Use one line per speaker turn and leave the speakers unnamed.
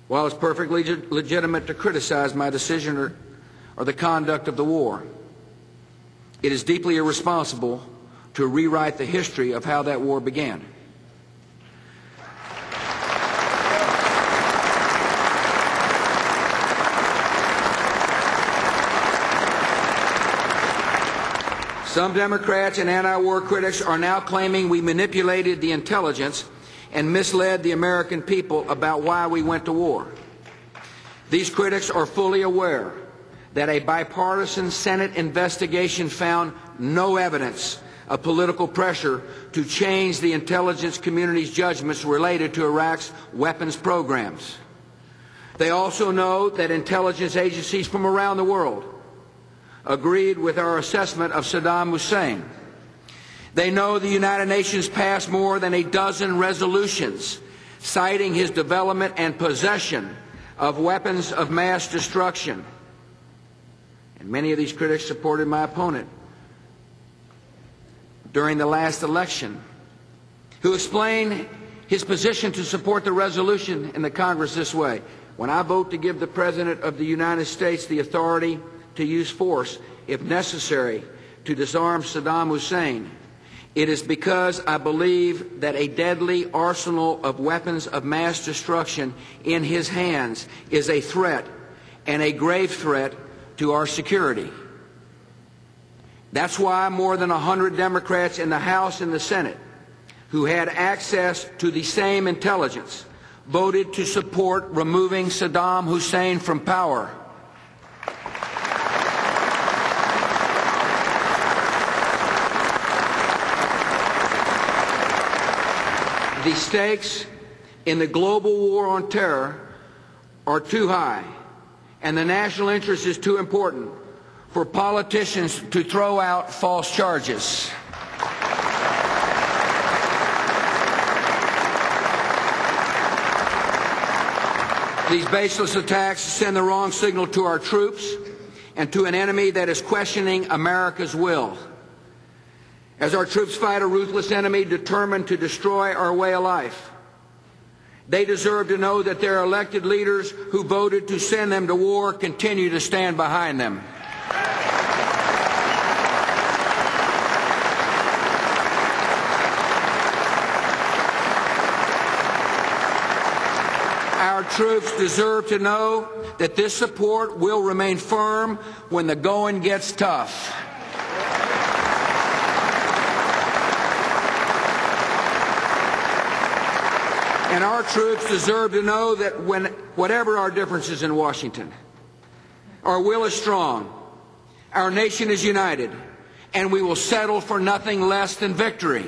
While it's perfectly legitimate to criticize my decision or the conduct of the war, it is deeply irresponsible to rewrite the history of how that war began. Some Democrats and anti-war critics are now claiming we manipulated the intelligence and misled the American people about why we went to war. These critics are fully aware that a bipartisan Senate investigation found no evidence of political pressure to change the intelligence community's judgments related to Iraq's weapons programs. They also know that intelligence agencies from around the world agreed with our assessment of Saddam Hussein. They know the United Nations passed more than a dozen resolutions citing his development and possession of weapons of mass destruction. And many of these critics supported my opponent during the last election, who explained his position to support the resolution in the Congress this way: when I vote to give the President of the United States the authority to use force, if necessary, to disarm Saddam Hussein, it is because I believe that a deadly arsenal of weapons of mass destruction in his hands is a threat, and a grave threat, to our security. That's why more than 100 Democrats in the House and the Senate, who had access to the same intelligence, voted to support removing Saddam Hussein from power. The stakes in the global war on terror are too high, and the national interest is too important for politicians to throw out false charges. These baseless attacks send the wrong signal to our troops and to an enemy that is questioning America's will. As our troops fight a ruthless enemy determined to destroy our way of life, they deserve to know that their elected leaders who voted to send them to war continue to stand behind them. Our troops deserve to know that this support will remain firm when the going gets tough. And our troops deserve to know that whatever our differences in Washington, our will is strong, our nation is united, and we will settle for nothing less than victory.